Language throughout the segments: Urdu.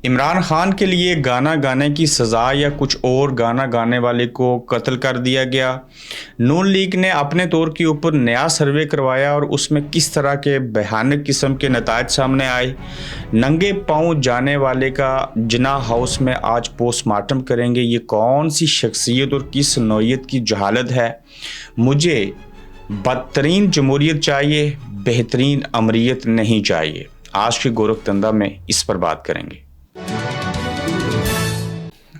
عمران خان کے لیے گانا گانے کی سزا یا کچھ اور گانا گانے والے کو قتل کر دیا گیا۔ نون لیگ نے اپنے طور کے اوپر نیا سروے کروایا اور اس میں کس طرح کے بھیانک قسم کے نتائج سامنے آئے۔ ننگے پاؤں جانے والے کا جناح ہاؤس میں آج پوسٹ مارٹم کریں گے۔ یہ کون سی شخصیت اور کس نوعیت کی جہالت ہے؟ مجھے بدترین جمہوریت چاہیے، بہترین امریت نہیں چاہیے۔ آج کے گورکھ دندہ میں اس پر بات کریں گے۔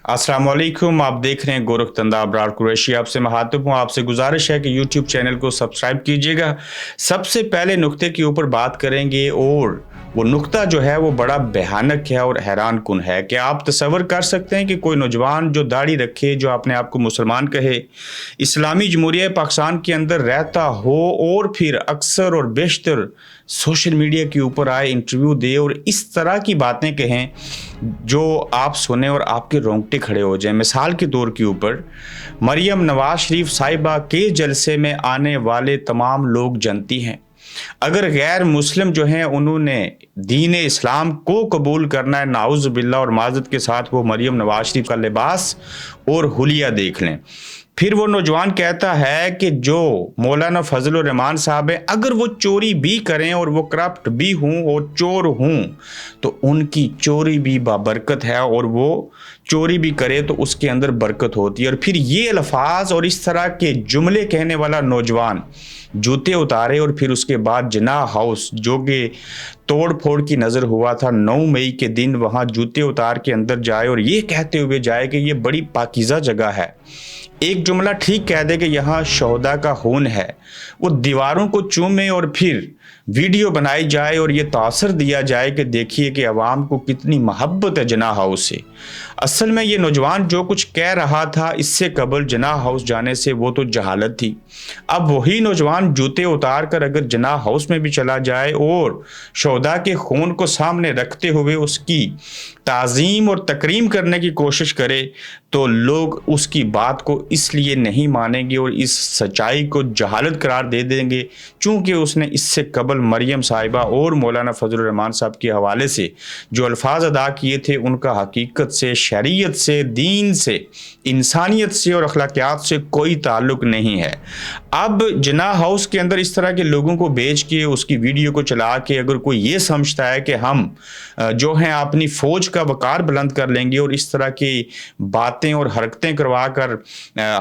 السلام علیکم، آپ دیکھ رہے ہیں گورکھ دندہ، ابرار قریشی آپ سے مخاطب ہوں۔ آپ سے گزارش ہے کہ یوٹیوب چینل کو سبسکرائب کیجئے گا۔ سب سے پہلے نقطے کے اوپر بات کریں گے، اور وہ نقطہ جو ہے وہ بڑا بھیانک ہے اور حیران کن ہے کہ آپ تصور کر سکتے ہیں کہ کوئی نوجوان جو داڑھی رکھے، جو اپنے آپ کو مسلمان کہے، اسلامی جمہوریہ پاکستان کے اندر رہتا ہو اور پھر اکثر اور بیشتر سوشل میڈیا کے اوپر آئے، انٹرویو دے اور اس طرح کی باتیں کہیں جو آپ سنیں اور آپ کے رونگٹے کھڑے ہو جائیں۔ مثال کے طور کے اوپر مریم نواز شریف صاحبہ کے جلسے میں آنے والے تمام لوگ جانتی ہیں، اگر غیر مسلم جو ہیں انہوں نے دین اسلام کو قبول کرنا ہے، نعوذ باللہ اور معذرت کے ساتھ، وہ مریم نواز شریف کا لباس اور حلیہ دیکھ لیں۔ پھر وہ نوجوان کہتا ہے کہ جو مولانا فضل الرحمان صاحب ہیں، اگر وہ چوری بھی کریں اور وہ کرپٹ بھی ہوں اور چور ہوں تو ان کی چوری بھی بابرکت ہے، اور وہ چوری بھی کرے تو اس کے اندر برکت ہوتی ہے۔ اور پھر یہ الفاظ اور اس طرح کے جملے کہنے والا نوجوان جوتے اتارے، اور پھر اس کے بعد جناح ہاؤس جو کہ توڑ پھوڑ کی نظر ہوا تھا 9 مئی کے دن، وہاں جوتے اتار کے اندر جائے اور یہ کہتے ہوئے جائے کہ یہ بڑی پاکیزہ جگہ ہے۔ ایک جملہ ٹھیک کہہ دے کہ یہاں شہداء کا خون ہے، وہ دیواروں کو چومے اور پھر ویڈیو بنائی جائے اور یہ تاثر دیا جائے کہ دیکھیے کہ عوام کو کتنی محبت ہے جناح ہاؤس سے۔ اصل میں یہ نوجوان جو کچھ کہہ رہا تھا اس سے قبل جناح ہاؤس جانے سے، وہ تو جہالت تھی۔ اب وہی نوجوان جوتے اتار کر اگر جناح ہاؤس میں بھی چلا جائے اور شہداء کے خون کو سامنے رکھتے ہوئے اس کی تعظیم اور تکریم کرنے کی کوشش کرے تو لوگ اس کی بات کو اس لیے نہیں مانیں گے اور اس سچائی کو جہالت قرار دے دیں گے، چونکہ اس نے اس سے قبل مریم صاحبہ اور مولانا فضل الرحمان صاحب کے حوالے سے جو الفاظ ادا کیے تھے ان کا حقیقت سے، شریعت سے، دین سے، انسانیت سے اور اخلاقیات سے کوئی تعلق نہیں ہے۔ اب جناح ہاؤس کے اندر اس طرح کے لوگوں کو بیچ کے، اس کی ویڈیو کو چلا کے اگر کوئی یہ سمجھتا ہے کہ ہم جو ہیں اپنی فوج کا وقار بلند کر لیں گے اور اس طرح کی باتیں اور حرکتیں کروا کر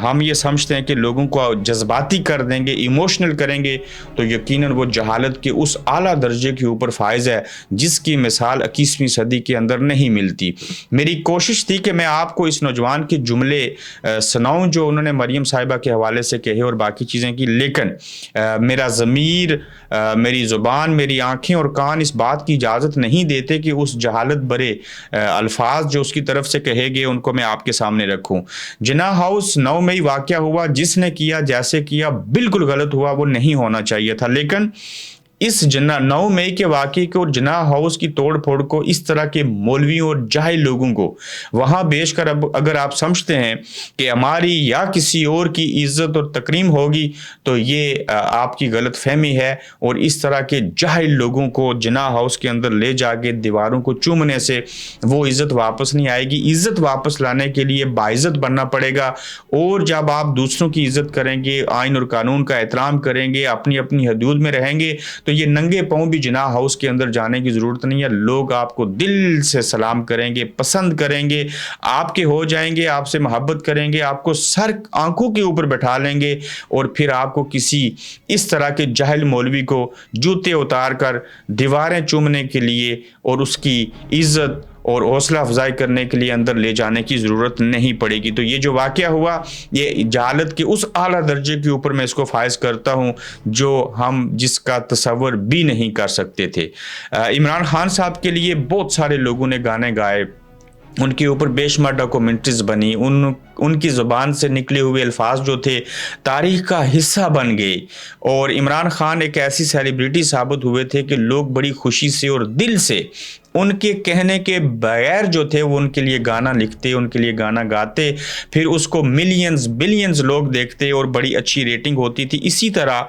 ہم یہ سمجھتے ہیں کہ لوگوں کو جذباتی کر دیں گے، ایموشنل کریں گے، تو یقیناً وہ جہالت کے اس اعلیٰ درجے کے اوپر فائز ہے جس کی مثال 21ویں صدی کے اندر نہیں ملتی۔ میری کوشش تھی کہ میں آپ کو اس نوجوان کے جملے سناؤں جو انہوں نے مریم صاحبہ کے حوالے سے کہے اور باقی چیزیں کی، لیکن میرا ضمیر، میری زبان، میری آنکھیں اور کان اس بات کی اجازت نہیں دیتے کہ اس جہالت برے الفاظ جو اس کی طرف سے کہے گئے ان کو میں آپ کے سامنے رکھوں۔ جناح ہاؤس 9 مئی واقعہ ہوا، جس نے کیا جیسے کیا بالکل غلط ہوا، وہ نہیں ہونا چاہیے تھا، لیکن اس 9 مئی کے واقعے کو اور جناح ہاؤس کی توڑ پھوڑ کو اس طرح کے مولویوں اور جاہل لوگوں کو وہاں بیچ کر اب اگر آپ سمجھتے ہیں کہ ہماری یا کسی اور کی عزت اور تکریم ہوگی تو یہ آپ کی غلط فہمی ہے، اور اس طرح کے جاہل لوگوں کو جناح ہاؤس کے اندر لے جا کے دیواروں کو چومنے سے وہ عزت واپس نہیں آئے گی۔ عزت واپس لانے کے لیے باعزت بننا پڑے گا، اور جب آپ دوسروں کی عزت کریں گے، آئین اور قانون کا احترام کریں گے، اپنی اپنی حدود میں رہیں گے، تو یہ ننگے پاؤں بھی جناح ہاؤس کے اندر جانے کی ضرورت نہیں ہے۔ لوگ آپ کو دل سے سلام کریں گے، پسند کریں گے، آپ کے ہو جائیں گے، آپ سے محبت کریں گے، آپ کو سر آنکھوں کے اوپر بٹھا لیں گے، اور پھر آپ کو کسی اس طرح کے جاہل مولوی کو جوتے اتار کر دیواریں چومنے کے لیے اور اس کی عزت اور حوصلہ افزائی کرنے کے لیے اندر لے جانے کی ضرورت نہیں پڑے گی۔ تو یہ جو واقعہ ہوا، یہ جہالت کے اس اعلیٰ درجے کے اوپر میں اس کو فائز کرتا ہوں جو ہم جس کا تصور بھی نہیں کر سکتے تھے۔ عمران خان صاحب کے لیے بہت سارے لوگوں نے گانے گائے، ان کے اوپر بے شمار ڈاکومنٹریز بنی، ان کی زبان سے نکلے ہوئے الفاظ جو تھے تاریخ کا حصہ بن گئے، اور عمران خان ایک ایسی سیلیبریٹی ثابت ہوئے تھے کہ لوگ بڑی خوشی سے اور دل سے ان کے کہنے کے بغیر جو تھے وہ ان کے لیے گانا لکھتے، ان کے لیے گانا گاتے، پھر اس کو ملینز بلینز لوگ دیکھتے اور بڑی اچھی ریٹنگ ہوتی تھی۔ اسی طرح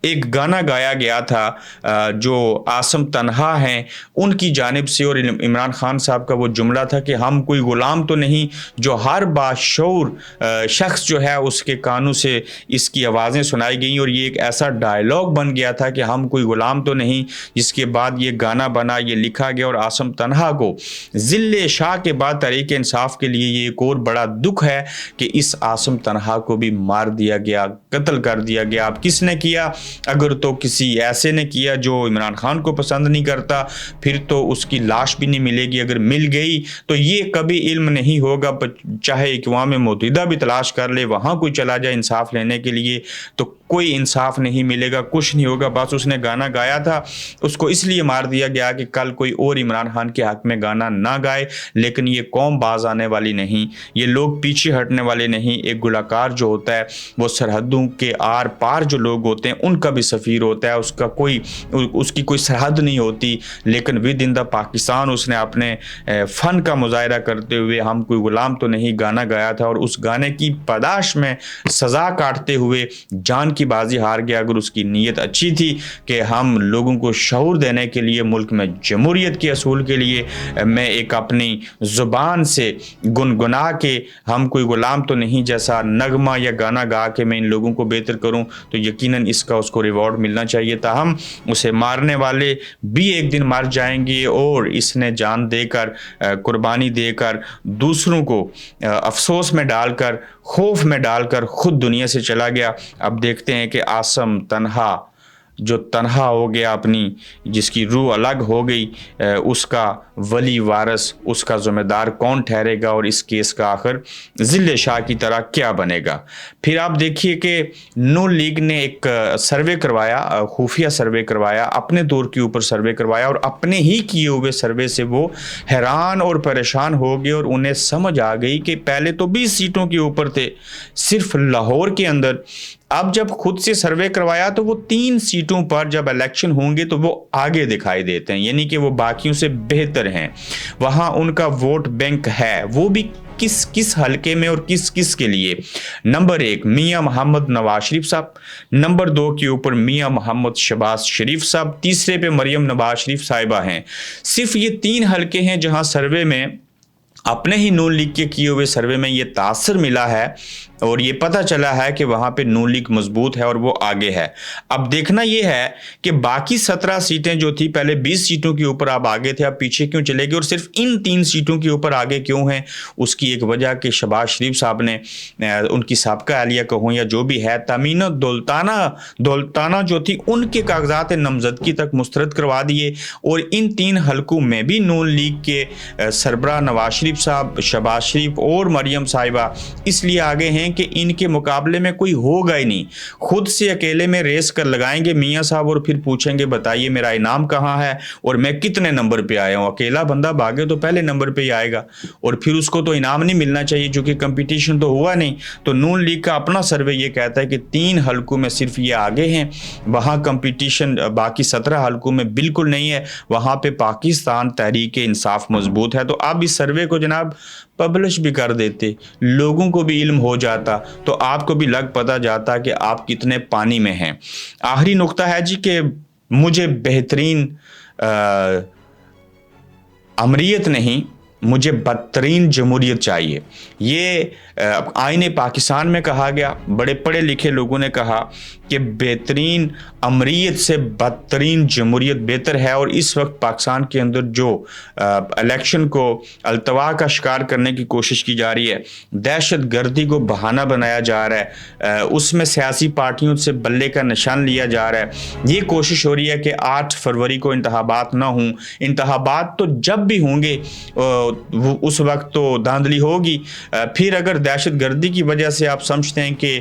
ایک گانا گایا گیا تھا جو عاصم تنہا ہیں ان کی جانب سے، اور عمران خان صاحب کا وہ جملہ تھا کہ ہم کوئی غلام تو نہیں، جو ہر باشعور شخص جو ہے اس کے کانوں سے اس کی آوازیں سنائی گئیں، اور یہ ایک ایسا ڈائلاگ بن گیا تھا کہ ہم کوئی غلام تو نہیں، جس کے بعد یہ گانا بنا، یہ لکھا گیا۔ اور عاصم تنہا کو ذل شاہ کے بعد تحریک انصاف کے لیے یہ ایک اور بڑا دکھ ہے کہ اس عاصم تنہا کو بھی مار دیا گیا، قتل کر دیا گیا۔ اب کس نے کیا؟ اگر تو کسی ایسے نے کیا جو عمران خان کو پسند نہیں کرتا، پھر تو اس کی لاش بھی نہیں ملے گی، اگر مل گئی تو یہ کبھی علم نہیں ہوگا، چاہے اقوام متحدہ بھی تلاش کر لے، وہاں کوئی چلا جائے انصاف لینے کے لیے تو کوئی انصاف نہیں ملے گا، کچھ نہیں ہوگا۔ بس اس نے گانا گایا تھا، اس کو اس لیے مار دیا گیا کہ کل کوئی اور عمران خان کے حق میں گانا نہ گائے، لیکن یہ قوم باز آنے والی نہیں، یہ لوگ پیچھے ہٹنے والے نہیں۔ ایک گلوکار جو ہوتا ہے وہ سرحدوں کے آر پار جو لوگ ہوتے ہیں ان کا بھی سفیر ہوتا ہے، اس کی کوئی سرحد نہیں ہوتی، لیکن ود ان دا پاکستان اس نے اپنے فن کا مظاہرہ کرتے ہوئے ہم کوئی غلام تو نہیں گانا گایا تھا، اور اس گانے کی پاداش میں سزا کاٹتے ہوئے جان کی بازی ہار گیا۔ اگر اس کی نیت اچھی تھی کہ ہم لوگوں کو شعور دینے کے لیے، ملک میں جمہوریت کے اصول کے لیے میں ایک اپنی زبان سے گنگنا کے ہم کوئی غلام تو نہیں جیسا نغمہ یا گانا گا کے میں ان لوگوں کو بہتر کروں، تو یقیناً اس کا اس کو ریوارڈ ملنا چاہیے تھا۔ ہم اسے مارنے والے بھی ایک دن مر جائیں گے، اور اس نے جان دے کر، قربانی دے کر، دوسروں کو افسوس میں ڈال کر، خوف میں ڈال کر خود دنیا سے چلا گیا۔ اب دیکھتے ہیں کہ عاصم تنہا جو تنہا ہو گیا، اپنی جس کی روح الگ ہو گئی، اس کا ولی وارث، اس کا ذمہ دار کون ٹھہرے گا، اور اس کیس کا آخر ذل شاہ کی طرح کیا بنے گا۔ پھر آپ دیکھیے کہ نون لیگ نے ایک سروے کروایا، خفیہ سروے کروایا، اپنے دور کے اوپر سروے کروایا، اور اپنے ہی کیے ہوئے سروے سے وہ حیران اور پریشان ہو گئے، اور انہیں سمجھ آ گئی کہ پہلے تو 20 سیٹوں کے اوپر تھے صرف لاہور کے اندر، اب جب خود سے سروے کروایا تو وہ 3 سیٹوں پر جب الیکشن ہوں گے تو وہ آگے دکھائی دیتے ہیں، یعنی کہ وہ باقیوں سے بہتر ہیں، وہاں ان کا ووٹ بینک ہے، وہ بھی کس حلقے میں اور کس کے لیے۔ نمبر 1 میاں محمد نواز شریف صاحب، نمبر 2 کے اوپر میاں محمد شہباز شریف صاحب، تیسرے پہ مریم نواز شریف صاحبہ ہیں۔ صرف یہ 3 حلقے ہیں جہاں سروے میں، اپنے ہی نون لیگ کے کیے ہوئے سروے میں یہ تاثر ملا ہے اور یہ پتہ چلا ہے کہ وہاں پہ نون لیگ مضبوط ہے اور وہ آگے ہے۔ اب دیکھنا یہ ہے کہ باقی 17 سیٹیں جو تھی، پہلے 20 سیٹوں کے اوپر آپ آگے تھے، آپ پیچھے کیوں چلے گئے، اور صرف ان 3 سیٹوں کے اوپر آگے کیوں ہیں؟ اس کی ایک وجہ کہ شہباز شریف صاحب نے ان کی سابقہ اہلیہ کہوں یا جو بھی ہے، تامینہ دولتانہ جو تھی ان کے کاغذات نامزدگی تک مسترد کروا دیے، اور ان 3 حلقوں میں بھی نون لیگ کے سربراہ نواز شریف صاحب، شہباز شریف اور مریم صاحبہ اس لیے آگے ہیں کہ ان کے مقابلے میں کوئی ہوگا ہی نہیں، خود سے اکیلے میں ریس کر لگائیں گے میاں صاحب، اور پھر پوچھیں گے بتائیے میرا انعام کہاں ہے اور میں کتنے نمبر پہ آیا ہوں۔ اکیلا بندہ بھاگے تو پہلے نمبر پہ ہی آئے گا، اور پھر اس کو تو انعام نہیں ملنا چاہیے چونکہ کمپٹیشن تو ہوا نہیں۔ تو نون لیگ کا اپنا سروے یہ کہتا ہے کہ 3 حلقوں میں صرف یہ آگے ہیں، وہاں کمپٹیشن باقی 17 حلقوں میں بالکل نہیں ہے، وہاں پہ پاکستان تحریک انصاف مضبوط ہے۔ تو آپ اس سروے کو جناب پبلش بھی کر دیتے، لوگوں کو بھی علم ہو جاتا، تو آپ کو بھی لگ پتہ جاتا کہ آپ کتنے پانی میں ہیں۔ آخری نقطہ ہے جی کہ مجھے بہترین امریت نہیں، مجھے بدترین جمہوریت چاہیے۔ یہ آئین پاکستان میں کہا گیا، بڑے پڑھے لکھے لوگوں نے کہا کہ بہترین امریت سے بدترین جمہوریت بہتر ہے، اور اس وقت پاکستان کے اندر جو الیکشن کو التوا کا شکار کرنے کی کوشش کی جا رہی ہے، دہشت گردی کو بہانہ بنایا جا رہا ہے، اس میں سیاسی پارٹیوں سے بلے کا نشان لیا جا رہا ہے، یہ کوشش ہو رہی ہے کہ 8 فروری کو انتخابات نہ ہوں۔ انتخابات تو جب بھی ہوں گے اس وقت تو دھاندلی ہوگی، پھر اگر دہشت گردی کی وجہ سے آپ سمجھتے ہیں کہ